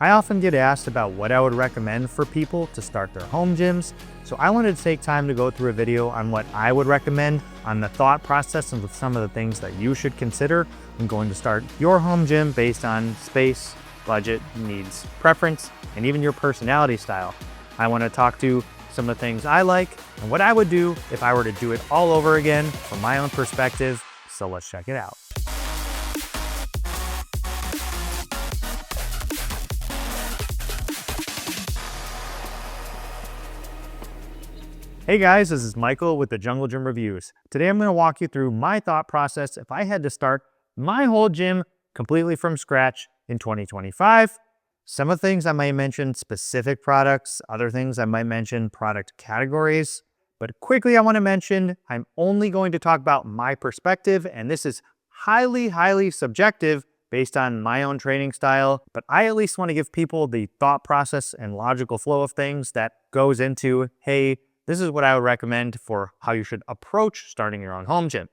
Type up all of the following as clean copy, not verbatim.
I often get asked about what I would recommend for people to start their home gyms, so I wanted to take time to go through a video on what I would recommend, on the thought process and with some of the things that you should consider when going to start your home gym based on space, budget, needs, preference, and even your personality style. I want to talk to some of the things I like and what I would do if I were to do it all over again from my own perspective, so let's check it out. Hey guys, this is Michael with the Jungle Gym Reviews. Today I'm going to walk you through my thought process if I had to start my whole gym completely from scratch in 2025. Some of the things I might mention specific products, other things I might mention product categories. But quickly I want to mention I'm only going to talk about my perspective, and this is highly subjective based on my own training style. But I at least want to give people the thought process and logical flow of things that goes into, hey, this is what I would recommend for how you should approach starting your own home gym.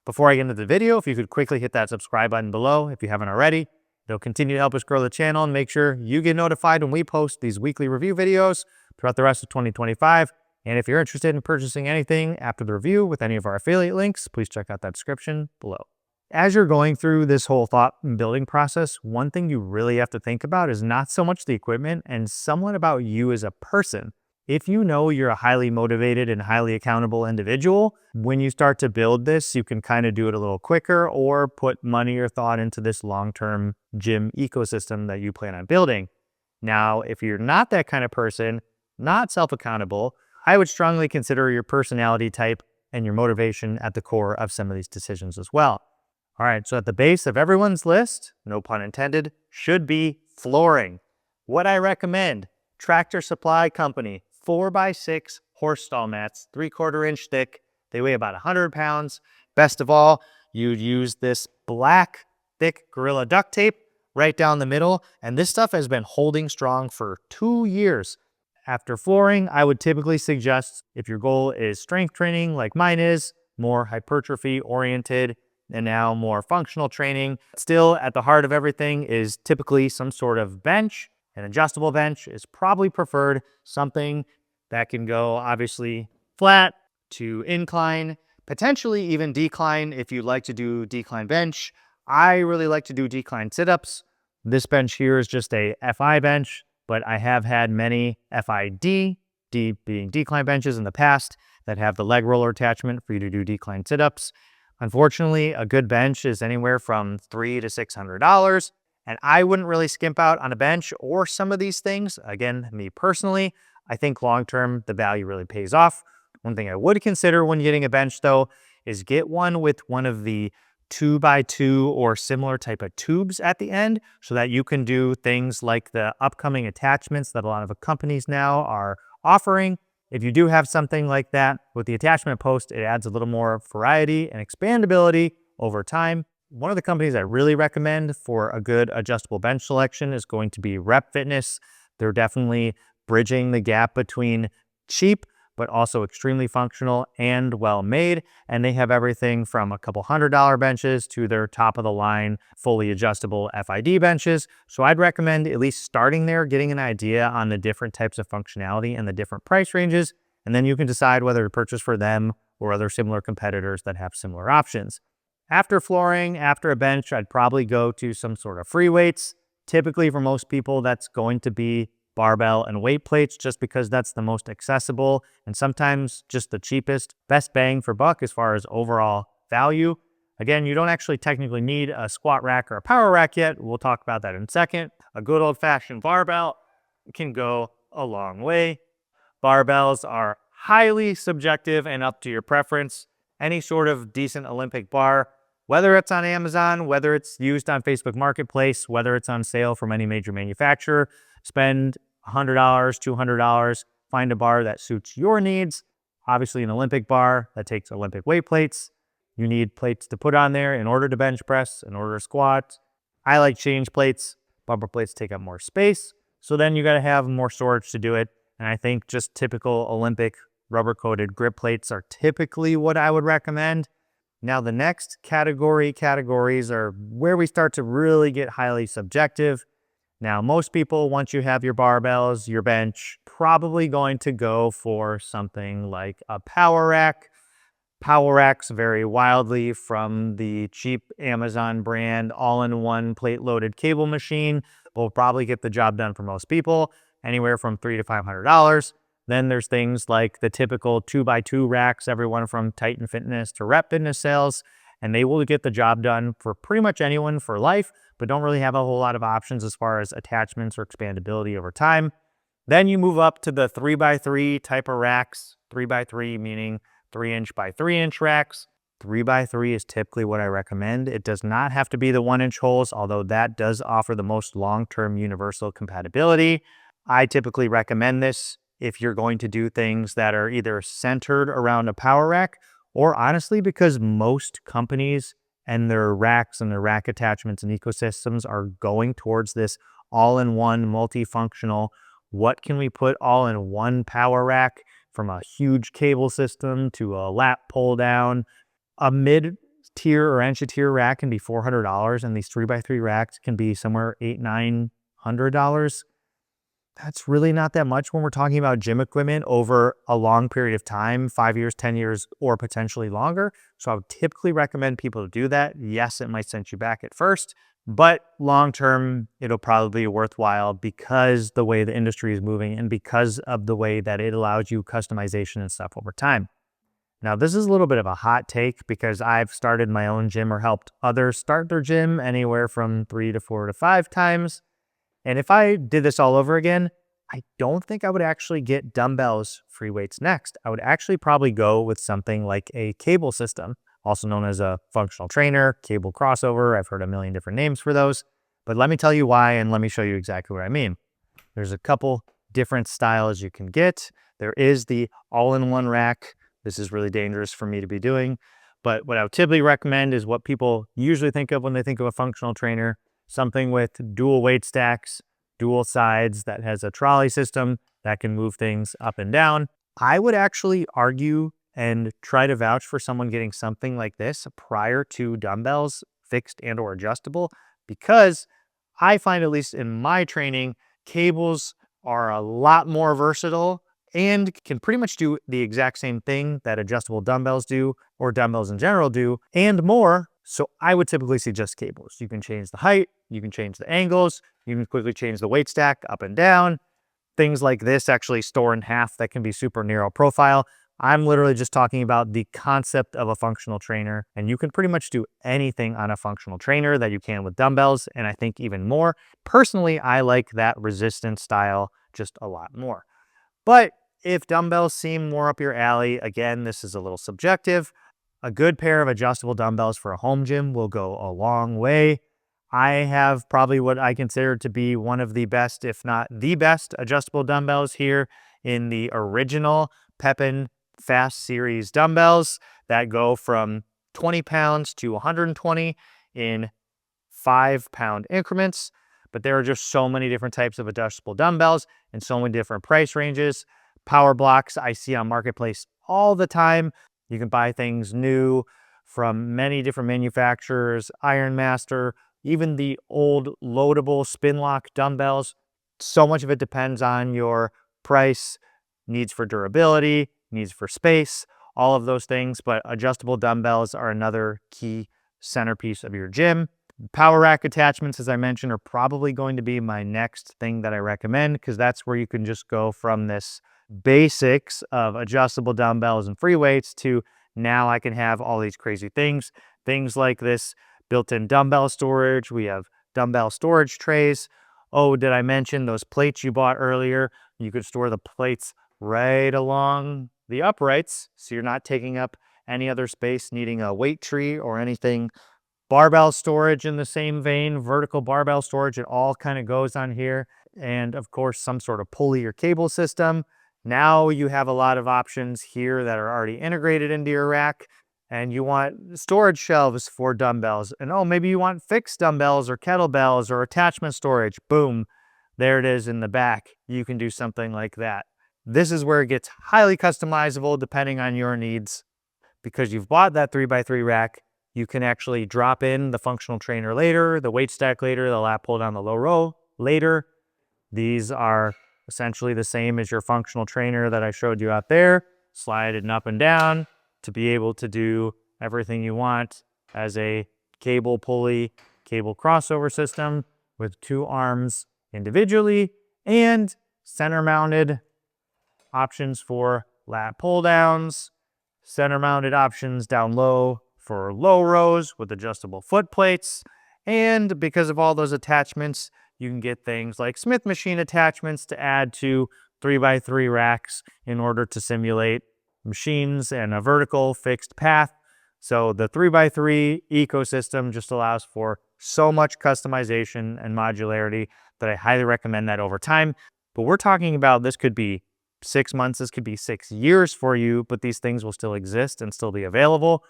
Before I get into the video, if you could quickly hit that subscribe button below if you haven't already, it'll continue to help us grow the channel and make sure you get notified when we post these weekly review videos throughout the rest of 2025. And if you're interested in purchasing anything after the review with any of our affiliate links, please check out that description below. As you're going through this whole thought and building process, one thing you really have to think about is not so much the equipment and somewhat about you as a person. If you know you're a highly motivated and highly accountable individual, when you start to build this, you can kind of do it a little quicker or put money or thought into this long-term gym ecosystem that you plan on building. Now, if you're not that kind of person, not self-accountable, I would strongly consider your personality type and your motivation at the core of some of these decisions as well. All right, so at the base of everyone's list, no pun intended, should be flooring. What I recommend, Tractor Supply Company. 4x6 horse stall mats, 3/4 inch thick. They weigh about 100 pounds. Best of all, you'd use this black, thick Gorilla duct tape right down the middle. And this stuff has been holding strong for 2 years. After flooring, I would typically suggest, if your goal is strength training like mine is, more hypertrophy oriented, and now more functional training, still at the heart of everything is typically some sort of bench. An adjustable bench is probably preferred, something that can go obviously flat to incline, potentially even decline if you'd like to do decline bench. I really like to do decline sit-ups. This bench here is just a FI bench, but I have had many FID, D being decline benches in the past, that have the leg roller attachment for you to do decline sit-ups. Unfortunately, a good bench is anywhere from $300 to $600. And I wouldn't really skimp out on a bench or some of these things. Again, me personally, I think long-term, the value really pays off. One thing I would consider when getting a bench though, is get one with one of the 2x2 or similar type of tubes at the end so that you can do things like the upcoming attachments that a lot of companies now are offering. If you do have something like that with the attachment post, it adds a little more variety and expandability over time. One of the companies I really recommend for a good adjustable bench selection is going to be Rep Fitness. They're definitely bridging the gap between cheap, but also extremely functional and well-made. And they have everything from a couple $100 benches to their top of the line, fully adjustable FID benches. So I'd recommend at least starting there, getting an idea on the different types of functionality and the different price ranges. And then you can decide whether to purchase for them or other similar competitors that have similar options. After flooring, after a bench, I'd probably go to some sort of free weights. Typically for most people, that's going to be barbell and weight plates just because that's the most accessible and sometimes just the cheapest, best bang for buck as far as overall value. Again, you don't actually technically need a squat rack or a power rack yet. We'll talk about that in a second. A good old-fashioned barbell can go a long way. Barbells are highly subjective and up to your preference. Any sort of decent Olympic bar, whether it's on Amazon, whether it's used on Facebook Marketplace, whether it's on sale from any major manufacturer, spend $100, $200, find a bar that suits your needs. Obviously an Olympic bar that takes Olympic weight plates. You need plates to put on there in order to bench press, in order to squat. I like change plates. Bumper plates take up more space. So then you got to have more storage to do it. And I think just typical Olympic rubber-coated grip plates are typically what I would recommend. Now the next categories are where we start to really get highly subjective. Now, most people, once you have your barbells, your bench, probably going to go for something like a power rack. Power racks vary wildly from the cheap Amazon brand all-in-one plate-loaded cable machine. Will probably get the job done for most people, anywhere from $300 to $500. Then there's things like the typical 2x2 racks, everyone from Titan Fitness to Rep Fitness sales, and they will get the job done for pretty much anyone for life, but don't really have a whole lot of options as far as attachments or expandability over time. Then you move up to the 3x3 type of racks, 3x3 meaning 3-inch by 3-inch racks. 3x3 is typically what I recommend. It does not have to be the 1-inch holes, although that does offer the most long-term universal compatibility. I typically recommend this if you're going to do things that are either centered around a power rack, or honestly, because most companies and their racks and their rack attachments and ecosystems are going towards this all-in-one multifunctional, what can we put all in one power rack, from a huge cable system to a lap pull down. A mid-tier or entry-tier rack can be $400, and these 3x3 racks can be somewhere $800, $900. That's really not that much when we're talking about gym equipment over a long period of time, 5 years, 10 years, or potentially longer. So I would typically recommend people to do that. Yes, it might send you back at first, but long-term, it'll probably be worthwhile because the way the industry is moving and because of the way that it allows you customization and stuff over time. Now, this is a little bit of a hot take because I've started my own gym or helped others start their gym anywhere from 3 to 4 to 5 times. And if I did this all over again, I don't think I would actually get dumbbells, free weights next. I would actually probably go with something like a cable system, also known as a functional trainer, cable crossover. I've heard a million different names for those, but let me tell you why and let me show you exactly what I mean. There's a couple different styles you can get. There is the all-in-one rack. This is really dangerous for me to be doing, but what I would typically recommend is what people usually think of when they think of a functional trainer, something with dual weight stacks, dual sides, that has a trolley system that can move things up and down. I would actually argue and try to vouch for someone getting something like this prior to dumbbells, fixed and or adjustable, because I find, at least in my training, cables are a lot more versatile and can pretty much do the exact same thing that adjustable dumbbells do, or dumbbells in general do, and more. So I would typically suggest cables. You can change the height, you can change the angles, you can quickly change the weight stack up and down. Things like this actually store in half that can be super narrow profile. I'm literally just talking about the concept of a functional trainer, and you can pretty much do anything on a functional trainer that you can with dumbbells, and I think even more. Personally, I like that resistance style just a lot more. But if dumbbells seem more up your alley, again, this is a little subjective. A good pair of adjustable dumbbells for a home gym will go a long way. I have probably what I consider to be one of the best, if not the best, adjustable dumbbells here in the original Pepin Fast Series dumbbells that go from 20 pounds to 120 in 5-pound increments. But there are just so many different types of adjustable dumbbells and so many different price ranges. Power blocks I see on Marketplace all the time. You can buy things new from many different manufacturers, Ironmaster, even the old loadable spin lock dumbbells. So much of it depends on your price, needs for durability, needs for space, all of those things. But adjustable dumbbells are another key centerpiece of your gym. Power rack attachments, as I mentioned, are probably going to be my next thing that I recommend, because that's where you can just go from this basics of adjustable dumbbells and free weights to now I can have all these crazy things like this built-in dumbbell storage. We have dumbbell storage trays. Oh, did I mention those plates you bought earlier? You could store the plates right along the uprights, so you're not taking up any other space needing a weight tree or anything. Barbell storage in the same vein, vertical barbell storage, it all kind of goes on here. And of course, some sort of pulley or cable system. Now you have a lot of options here that are already integrated into your rack, and you want storage shelves for dumbbells. And oh, maybe you want fixed dumbbells or kettlebells or attachment storage. Boom, there it is in the back. You can do something like that. This is where it gets highly customizable depending on your needs. Because you've bought that 3x3 rack, you can actually drop in the functional trainer later, the weight stack later, the lat pull down, the low row. later. These are essentially the same as your functional trainer that I showed you out there. Slide it up and down to be able to do everything you want as a cable pulley, cable crossover system with 2 arms individually and center mounted options for lat pull downs, center mounted options down low for low rows with adjustable foot plates. And because of all those attachments, you can get things like Smith machine attachments to add to 3x3 racks in order to simulate machines and a vertical fixed path. So the 3x3 ecosystem just allows for so much customization and modularity that I highly recommend that over time. But we're talking about this could be 6 months, this could be 6 years for you, but these things will still exist and still be available.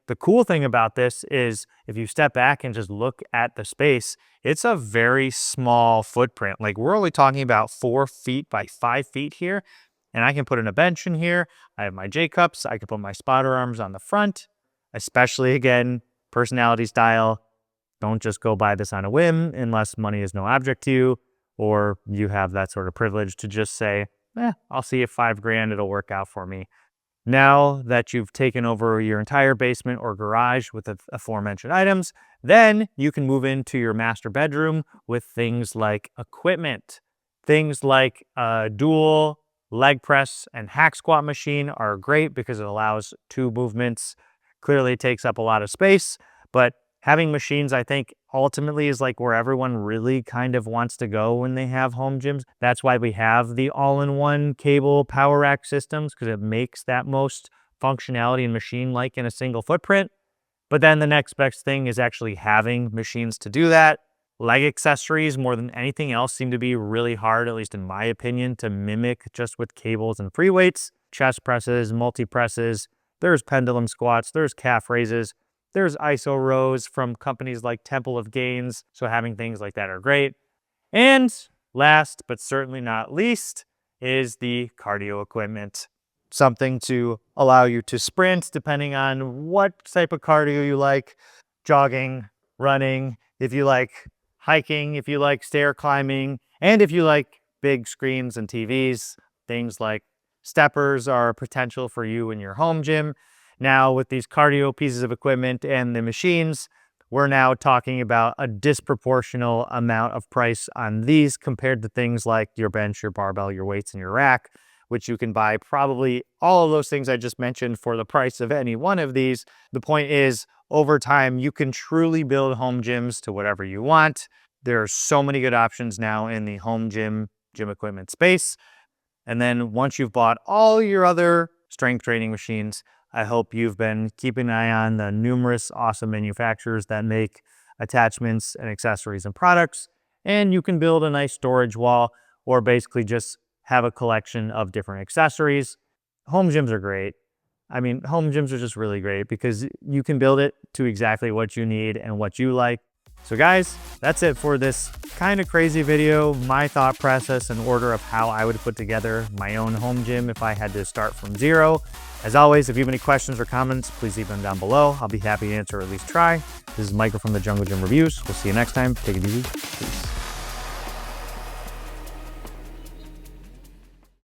The cool thing about this is if you step back and just look at the space, it's a very small footprint. Like we're only talking about 4 feet by 5 feet here. And I can put in a bench in here. I have my J-cups. I can put my spotter arms on the front, especially again, personality style. Don't just go buy this on a whim unless money is no object to you, or you have that sort of privilege to just say, I'll see if $5,000, it'll work out for me. Now that you've taken over your entire basement or garage with the aforementioned items, then you can move into your master bedroom with things like equipment. Things like a dual leg press and hack squat machine are great because it allows 2 movements. Clearly takes up a lot of space, but having machines, I think, ultimately is like where everyone really kind of wants to go when they have home gyms. That's why we have the all-in-one cable power rack systems, because it makes that most functionality and machine-like in a single footprint. But then the next best thing is actually having machines to do that. Leg accessories, more than anything else, seem to be really hard, at least in my opinion, to mimic just with cables and free weights. Chest presses, multi-presses, there's pendulum squats, there's calf raises, there's ISO rows from companies like Temple of Gains, so having things like that are great. And last, but certainly not least, is the cardio equipment. Something to allow you to sprint depending on what type of cardio you like. Jogging, running, if you like hiking, if you like stair climbing, and if you like big screens and TVs, things like steppers are a potential for you in your home gym. Now with these cardio pieces of equipment and the machines, we're now talking about a disproportional amount of price on these compared to things like your bench, your barbell, your weights, and your rack, which you can buy probably all of those things I just mentioned for the price of any one of these. The point is, over time, you can truly build home gyms to whatever you want. There are so many good options now in the home gym equipment space. And then once you've bought all your other strength training machines, I hope you've been keeping an eye on the numerous awesome manufacturers that make attachments and accessories and products. And you can build a nice storage wall or basically just have a collection of different accessories. Home gyms are great. I mean, home gyms are just really great because you can build it to exactly what you need and what you like. So guys, that's it for this kind of crazy video, my thought process and order of how I would put together my own home gym if I had to start from zero. As always, if you have any questions or comments, please leave them down below. I'll be happy to answer or at least try. This is Michael from The Jungle Gym Reviews. We'll see you next time. Take it easy. Peace.